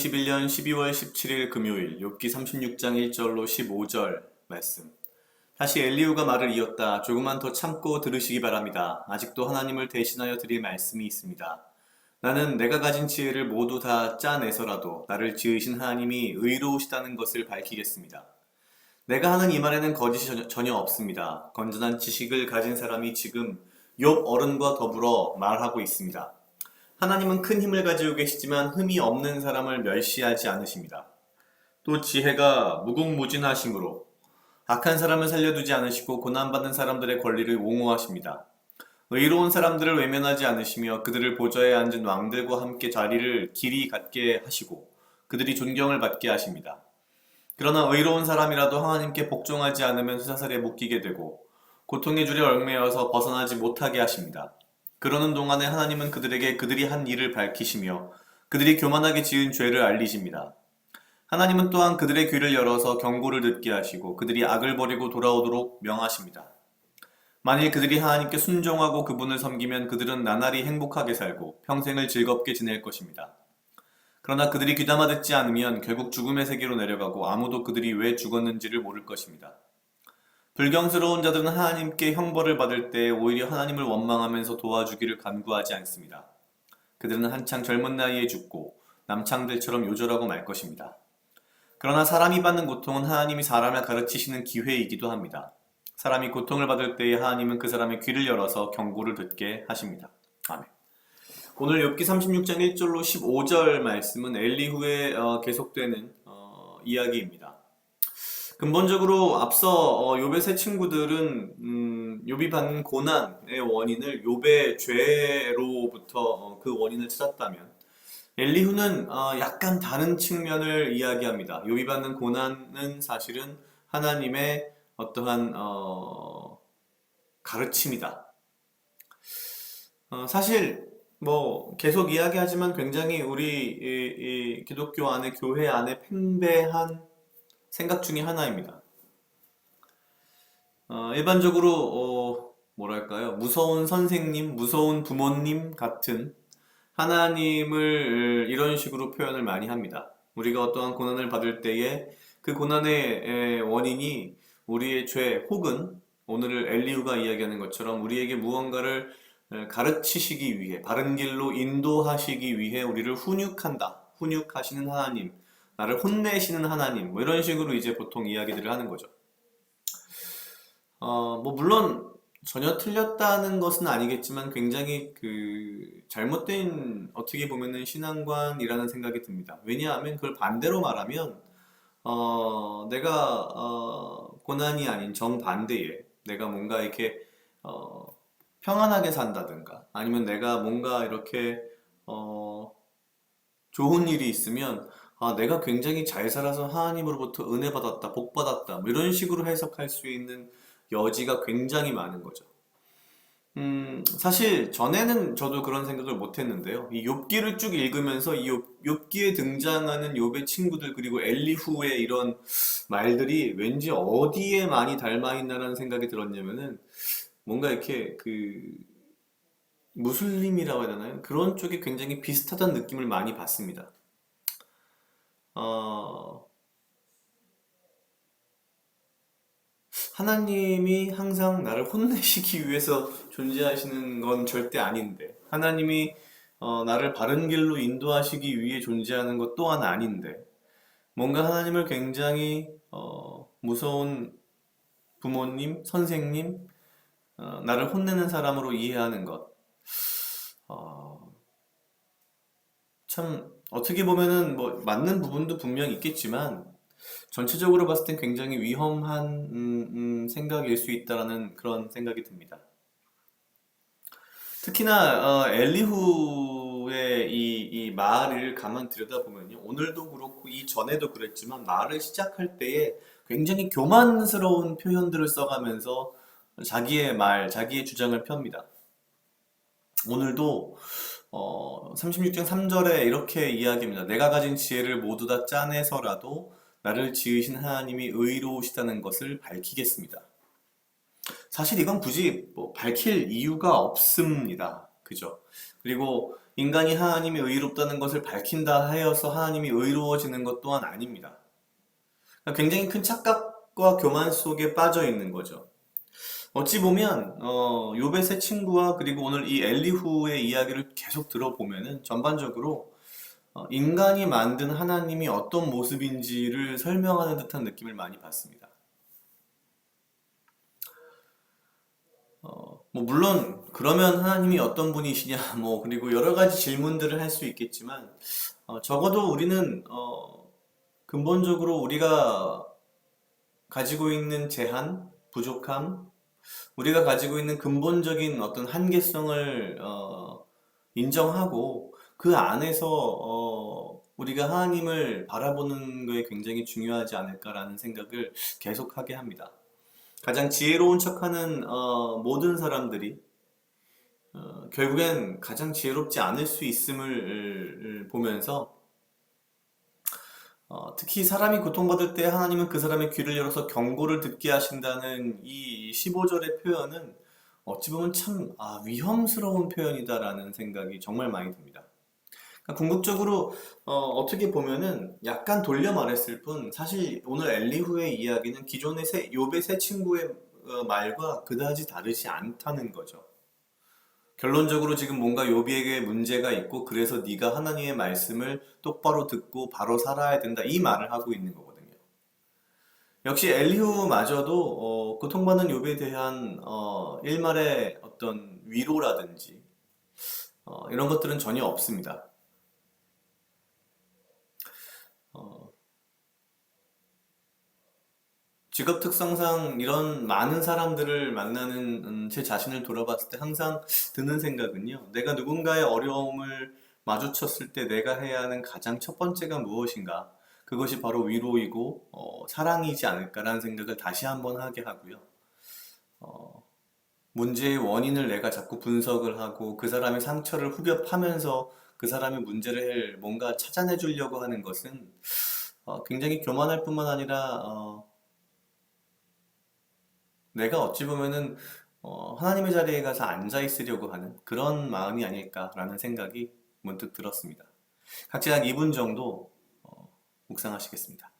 2021년 12월 17일 금요일 욥기 36장 1절로 15절 말씀. 다시 엘리후가 말을 이었다. 조금만 더 참고 들으시기 바랍니다. 아직도 하나님을 대신하여 드릴 말씀이 있습니다. 나는 내가 가진 지혜를 모두 다 짜내서라도 나를 지으신 하나님이 의로우시다는 것을 밝히겠습니다. 내가 하는 이 말에는 거짓이 전혀 없습니다. 건전한 지식을 가진 사람이 지금 욥 어른과 더불어 말하고 있습니다. 하나님은 큰 힘을 가지고 계시지만 흠이 없는 사람을 멸시하지 않으십니다. 또 지혜가 무궁무진하심으로 악한 사람을 살려두지 않으시고 고난받는 사람들의 권리를 옹호하십니다. 의로운 사람들을 외면하지 않으시며 그들을 보좌에 앉은 왕들과 함께 자리를 길이 갖게 하시고 그들이 존경을 받게 하십니다. 그러나 의로운 사람이라도 하나님께 복종하지 않으면 쇠사슬에 묶이게 되고 고통의 줄에 얽매여서 벗어나지 못하게 하십니다. 그러는 동안에 하나님은 그들에게 그들이 한 일을 밝히시며 그들이 교만하게 지은 죄를 알리십니다. 하나님은 또한 그들의 귀를 열어서 경고를 듣게 하시고 그들이 악을 버리고 돌아오도록 명하십니다. 만일 그들이 하나님께 순종하고 그분을 섬기면 그들은 나날이 행복하게 살고 평생을 즐겁게 지낼 것입니다. 그러나 그들이 귀담아 듣지 않으면 결국 죽음의 세계로 내려가고 아무도 그들이 왜 죽었는지를 모를 것입니다. 불경스러운 자들은 하나님께 형벌을 받을 때 오히려 하나님을 원망하면서 도와주기를 간구하지 않습니다. 그들은 한창 젊은 나이에 죽고 남창들처럼 요절하고 말 것입니다. 그러나 사람이 받는 고통은 하나님이 사람을 가르치시는 기회이기도 합니다. 사람이 고통을 받을 때에 하나님은 그 사람의 귀를 열어서 경고를 듣게 하십니다. 아멘. 오늘 욥기 36장 1절로 15절 말씀은 엘리후의 계속되는 이야기입니다. 근본적으로 앞서 욥의 세 친구들은 욥이 받는 고난의 원인을 욥의 죄로부터 그 원인을 찾았다면 엘리후는 약간 다른 측면을 이야기합니다. 욥이 받는 고난은 사실은 하나님의 어떠한 가르침이다. 사실 뭐 계속 이야기하지만 굉장히 우리 이 기독교 안에 교회 안에 팽배한 생각 중에 하나입니다. 일반적으로 뭐랄까요? 무서운 선생님, 무서운 부모님 같은 하나님을 이런 식으로 표현을 많이 합니다. 우리가 어떠한 고난을 받을 때에 그 고난의 원인이 우리의 죄 혹은 오늘 엘리후가 이야기하는 것처럼 우리에게 무언가를 가르치시기 위해 바른 길로 인도하시기 위해 우리를 훈육한다. 훈육하시는 하나님, 나를 혼내시는 하나님, 뭐 이런 식으로 이제 보통 이야기들을 하는 거죠. 뭐 물론 전혀 틀렸다는 것은 아니겠지만 굉장히 잘못된 어떻게 보면은 신앙관이라는 생각이 듭니다. 왜냐하면 그걸 반대로 말하면 내가 고난이 아닌 정반대에 내가 뭔가 이렇게 평안하게 산다든가 아니면 내가 뭔가 이렇게 좋은 일이 있으면 내가 굉장히 잘 살아서 하나님으로부터 은혜 받았다, 복 받았다, 뭐 이런 식으로 해석할 수 있는 여지가 굉장히 많은 거죠. 사실 전에는 저도 그런 생각을 못 했는데요. 이 욥기를 쭉 읽으면서 이 욥기에 등장하는 욥의 친구들 그리고 엘리후의 이런 말들이 왠지 어디에 많이 닮아 있나라는 생각이 들었냐면은 뭔가 이렇게 무슬림이라고 해야 되나요? 그런 쪽에 굉장히 비슷하다는 느낌을 많이 받습니다. 어, 하나님이 항상 나를 혼내시기 위해서 존재하시는 건 절대 아닌데, 하나님이 나를 바른 길로 인도하시기 위해 존재하는 것 또한 아닌데, 뭔가 하나님을 굉장히 무서운 부모님, 선생님, 나를 혼내는 사람으로 이해하는 것. 어, 참 어떻게 보면은 뭐 맞는 부분도 분명히 있겠지만 전체적으로 봤을 땐 굉장히 위험한 생각일 수 있다라는 그런 생각이 듭니다. 특히나 엘리후의 이 말을 가만 들여다보면요. 오늘도 그렇고 이전에도 그랬지만 말을 시작할 때에 굉장히 교만스러운 표현들을 써가면서 자기의 말, 자기의 주장을 펴니다. 오늘도 36장 3절에 이렇게 이야기합니다. 내가 가진 지혜를 모두 다 짜내서라도 나를 지으신 하나님이 의로우시다는 것을 밝히겠습니다. 사실 이건 굳이 뭐 밝힐 이유가 없습니다. 그죠? 그리고 인간이 하나님이 의롭다는 것을 밝힌다 하여서 하나님이 의로워지는 것 또한 아닙니다. 그러니까 굉장히 큰 착각과 교만 속에 빠져 있는 거죠. 어찌 보면 욥의 세 친구와 그리고 오늘 이 엘리후의 이야기를 계속 들어보면은 전반적으로 인간이 만든 하나님이 어떤 모습인지를 설명하는 듯한 느낌을 많이 받습니다. 뭐 물론 그러면 하나님이 어떤 분이시냐 뭐 그리고 여러 가지 질문들을 할 수 있겠지만 적어도 우리는 근본적으로 우리가 가지고 있는 제한, 부족함, 우리가 가지고 있는 근본적인 어떤 한계성을 인정하고 그 안에서 우리가 하나님을 바라보는 거에 굉장히 중요하지 않을까라는 생각을 계속하게 합니다. 가장 지혜로운 척하는 모든 사람들이 결국엔 가장 지혜롭지 않을 수 있음을 보면서 특히 사람이 고통받을 때 하나님은 그 사람의 귀를 열어서 경고를 듣게 하신다는 이 15절의 표현은 어찌 보면 참 위험스러운 표현이다라는 생각이 정말 많이 듭니다. 그러니까 궁극적으로 어떻게 보면은 약간 돌려 말했을 뿐 사실 오늘 엘리후의 이야기는 기존의 욥의 세 친구의 말과 그다지 다르지 않다는 거죠. 결론적으로 지금 뭔가 욥에게 문제가 있고 그래서 네가 하나님의 말씀을 똑바로 듣고 바로 살아야 된다 이 말을 하고 있는 거거든요. 역시 엘리후마저도 고통받는 욥에 대한 일말의 어떤 위로라든지 이런 것들은 전혀 없습니다. 직업 특성상 이런 많은 사람들을 만나는 제 자신을 돌아봤을 때 항상 드는 생각은요. 내가 누군가의 어려움을 마주쳤을 때 내가 해야 하는 가장 첫 번째가 무엇인가? 그것이 바로 위로이고 사랑이지 않을까라는 생각을 다시 한번 하게 하고요. 문제의 원인을 내가 자꾸 분석을 하고 그 사람의 상처를 후벼파면서 그 사람의 문제를 뭔가 찾아내 주려고 하는 것은 굉장히 교만할 뿐만 아니라 내가 어찌 보면은 하나님의 자리에 가서 앉아 있으려고 하는 그런 마음이 아닐까라는 생각이 문득 들었습니다. 각자 한 2분 정도 묵상하시겠습니다.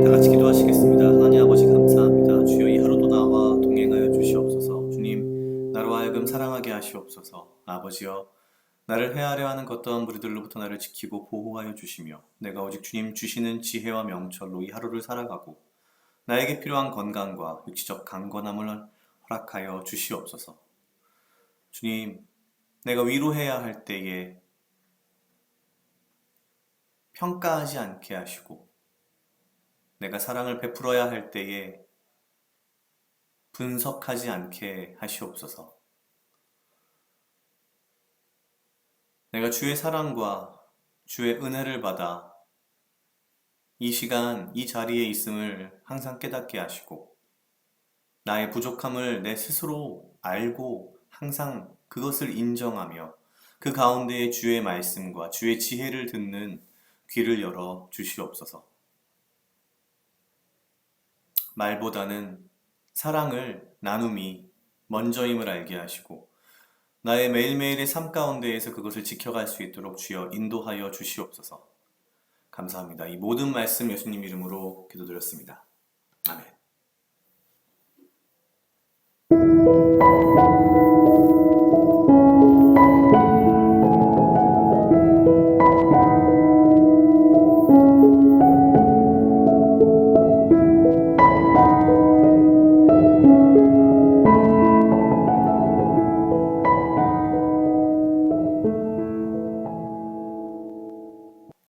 다 같이 기도하시겠습니다. 하나님 아버지 감사합니다. 주여 이 하루도 나와 동행하여 주시옵소서. 주님 나로 하여금 사랑하게 하시옵소서. 아버지여 나를 헤아려 하는 어떠한 무리들로부터 나를 지키고 보호하여 주시며 내가 오직 주님 주시는 지혜와 명철로 이 하루를 살아가고 나에게 필요한 건강과 육체적 강건함을 허락하여 주시옵소서. 주님 내가 위로해야 할 때에 평가하지 않게 하시고 내가 사랑을 베풀어야 할 때에 분석하지 않게 하시옵소서. 내가 주의 사랑과 주의 은혜를 받아 이 시간, 이 자리에 있음을 항상 깨닫게 하시고 나의 부족함을 내 스스로 알고 항상 그것을 인정하며 그 가운데에 주의 말씀과 주의 지혜를 듣는 귀를 열어 주시옵소서. 말보다는 사랑을 나눔이 먼저임을 알게 하시고 나의 매일매일의 삶 가운데에서 그것을 지켜갈 수 있도록 주여 인도하여 주시옵소서. 감사합니다. 이 모든 말씀 예수님 이름으로 기도드렸습니다. 아멘.